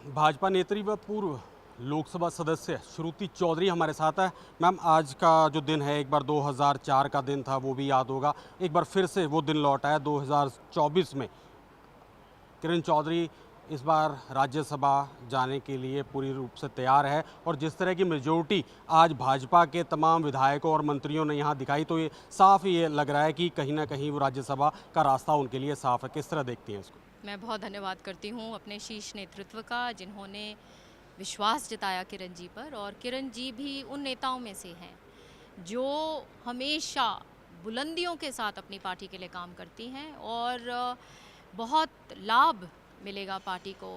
भाजपा नेत्री व पूर्व लोकसभा सदस्य श्रुति चौधरी हमारे साथ है। मैम, आज का जो दिन है, एक बार 2004 का दिन था, वो भी याद होगा। एक बार फिर से वो दिन लौटा है 2024 में। किरण चौधरी इस बार राज्यसभा जाने के लिए पूरी रूप से तैयार है, और जिस तरह की मेजोरिटी आज भाजपा के तमाम विधायकों और मंत्रियों ने यहाँ दिखाई, तो ये साफ ये लग रहा है कि कहीं ना कहीं वो राज्यसभा का रास्ता उनके लिए साफ है। किस तरह देखती हैं इसको? मैं बहुत धन्यवाद करती हूँ अपने शीर्ष नेतृत्व का, जिन्होंने विश्वास जताया किरण जी पर। और किरण जी भी उन नेताओं में से हैं जो हमेशा बुलंदियों के साथ अपनी पार्टी के लिए काम करती हैं, और बहुत लाभ मिलेगा पार्टी को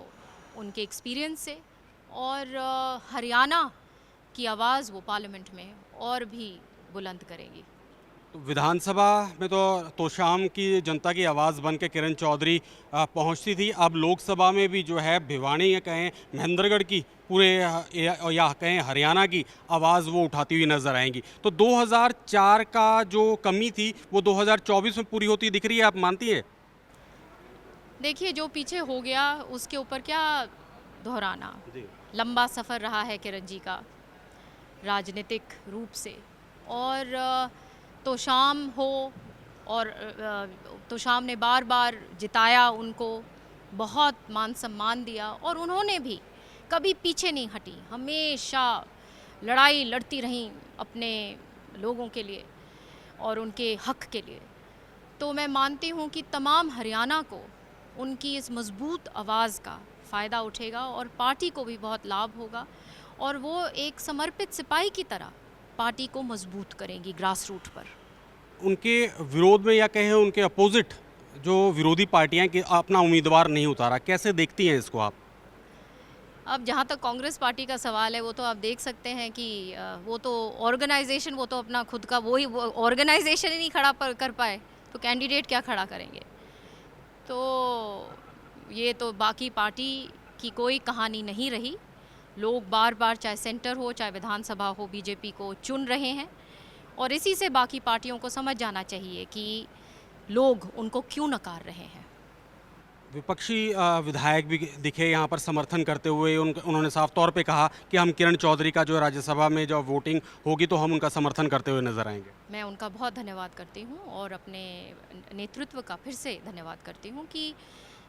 उनके एक्सपीरियंस से। और हरियाणा की आवाज़ वो पार्लियामेंट में और भी बुलंद करेंगी। तो विधानसभा में तो तोशाम की जनता की आवाज़ बन के किरण चौधरी पहुंचती थी। अब लोकसभा में भी जो है भिवानी या कहें महेंद्रगढ़ की पूरे या कहें हरियाणा की आवाज़ वो उठाती हुई नज़र आएंगी। तो 2004 का जो कमी थी वो 2024 में पूरी होती दिख रही है, आप मानती है? देखिए, जो पीछे हो गया उसके ऊपर क्या दोहराना। जी। लंबा सफ़र रहा है किरण जी का राजनीतिक रूप से। और तोशाम हो, और तोशाम ने बार बार जिताया उनको, बहुत मान सम्मान दिया, और उन्होंने भी कभी पीछे नहीं हटी, हमेशा लड़ाई लड़ती रहीं अपने लोगों के लिए और उनके हक के लिए। तो मैं मानती हूँ कि तमाम हरियाणा को उनकी इस मजबूत आवाज़ का फ़ायदा उठेगा, और पार्टी को भी बहुत लाभ होगा, और वो एक समर्पित सिपाही की तरह पार्टी को मजबूत करेंगी ग्रास रूट पर। उनके विरोध में या कहें उनके अपोजिट जो विरोधी पार्टियां कि अपना उम्मीदवार नहीं उतारा, कैसे देखती हैं इसको आप? अब जहाँ तक कांग्रेस पार्टी का सवाल है, वो तो आप देख सकते हैं कि वो तो ऑर्गेनाइजेशन, वो तो अपना खुद का वो ऑर्गेनाइजेशन ही नहीं खड़ा कर पाए, तो कैंडिडेट क्या खड़ा करेंगे? तो ये तो बाकी पार्टी की कोई कहानी नहीं रही। लोग बार बार, चाहे सेंटर हो चाहे विधानसभा हो, बीजेपी को चुन रहे हैं, और इसी से बाकी पार्टियों को समझ जाना चाहिए कि लोग उनको क्यों नकार रहे हैं। विपक्षी विधायक भी दिखे यहाँ पर समर्थन करते हुए। उन्होंने साफ तौर पे कहा कि हम किरण चौधरी का जो राज्यसभा में जो वोटिंग होगी तो हम उनका समर्थन करते हुए नजर आएंगे। मैं उनका बहुत धन्यवाद करती हूँ, और अपने नेतृत्व का फिर से धन्यवाद करती हूँ कि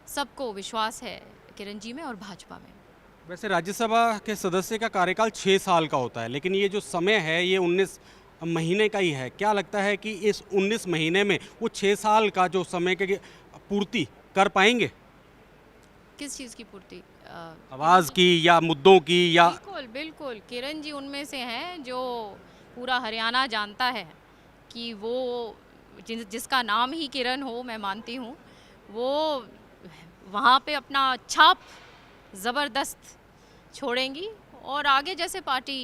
सबको विश्वास है किरण जी में और भाजपा में। वैसे राज्यसभा के सदस्य का कार्यकाल 6 साल का होता है, लेकिन ये जो समय है ये 19 महीने का ही है। क्या लगता है कि इस 19 महीने में वो 6 साल का जो समय की पूर्ति कर पाएंगे? किस चीज़ की पूर्ति? आवाज़ की या मुद्दों की या? बिल्कुल बिल्कुल, किरण जी उनमें से हैं जो पूरा हरियाणा जानता है कि वो जिसका नाम ही किरण हो, मैं मानती हूँ, वो वहाँ पे अपना छाप ज़बरदस्त छोड़ेंगी, और आगे जैसे पार्टी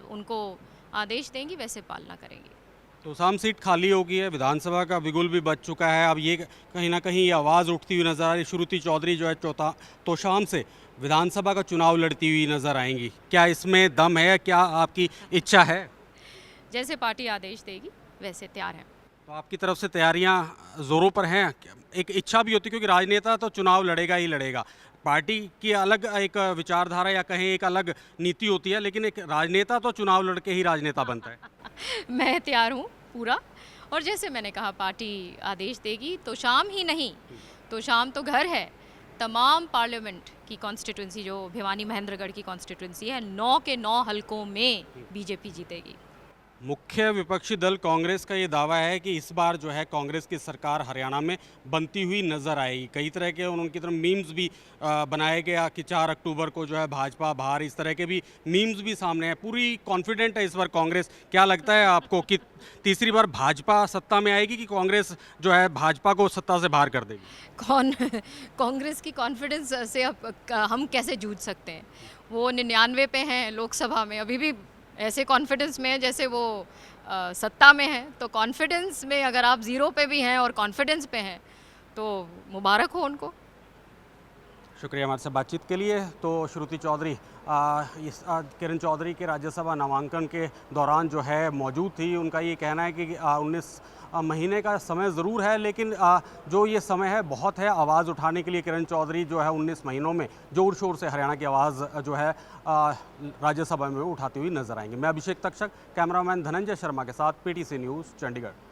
उनको आदेश देंगी वैसे पालना करेंगी। तो शाम सीट खाली हो गई है, विधानसभा का बिगुल भी बच चुका है। अब ये कहीं ना कहीं ये आवाज़ उठती हुई नजर आ रही, श्रुति चौधरी जो है चौथा तोशाम से विधानसभा का चुनाव लड़ती हुई नजर आएंगी। क्या इसमें दम है? क्या आपकी इच्छा है? जैसे पार्टी आदेश देगी वैसे तैयार हैं। तो आपकी तरफ से तैयारियां ज़ोरों पर हैं? एक इच्छा भी होती है, क्योंकि राजनेता तो चुनाव लड़ेगा ही लड़ेगा। पार्टी की अलग एक विचारधारा या कहें एक अलग नीति होती है, लेकिन एक राजनेता तो चुनाव लड़के ही राजनेता बनता है। मैं तैयार हूँ पूरा, और जैसे मैंने कहा पार्टी आदेश देगी तो शाम ही नहीं, तो शाम तो घर है। तमाम पार्लियामेंट की कॉन्स्टिट्यूंसी, जो भिवानी महेंद्रगढ़ की कॉन्स्टिट्यूंसी है, 9 के 9 हलकों में बीजेपी जीतेगी। मुख्य विपक्षी दल कांग्रेस का ये दावा है कि इस बार जो है कांग्रेस की सरकार हरियाणा में बनती हुई नजर आएगी। कई तरह के उनकी तरफ मीम्स भी बनाए गया कि 4 अक्टूबर को जो है भाजपा बाहर, इस तरह के भी मीम्स भी सामने हैं। पूरी कॉन्फिडेंट है इस बार कांग्रेस। क्या लगता है आपको कि तीसरी बार भाजपा सत्ता में आएगी कि कांग्रेस जो है भाजपा को सत्ता से बाहर कर देगी? कौन कांग्रेस की कॉन्फिडेंस से अब हम कैसे जूझ सकते हैं? वो 99 पे हैं लोकसभा में, अभी भी ऐसे कॉन्फिडेंस में है जैसे वो सत्ता में है। तो कॉन्फिडेंस में अगर आप ज़ीरो पे भी हैं और कॉन्फिडेंस पे हैं, तो मुबारक हो उनको। शुक्रिया हमारे से बातचीत के लिए। तो श्रुति चौधरी किरण चौधरी के राज्यसभा नामांकन के दौरान जो है मौजूद थी। उनका ये कहना है कि 19 महीने का समय ज़रूर है, लेकिन जो ये समय है बहुत है आवाज़ उठाने के लिए। किरण चौधरी जो है 19 महीनों में ज़ोर शोर से हरियाणा की आवाज़ जो है राज्यसभा में उठाती हुई नजर आएंगी। मैं अभिषेक तक्षक, कैमरामैन धनंजय शर्मा के साथ PTC न्यूज़, चंडीगढ़।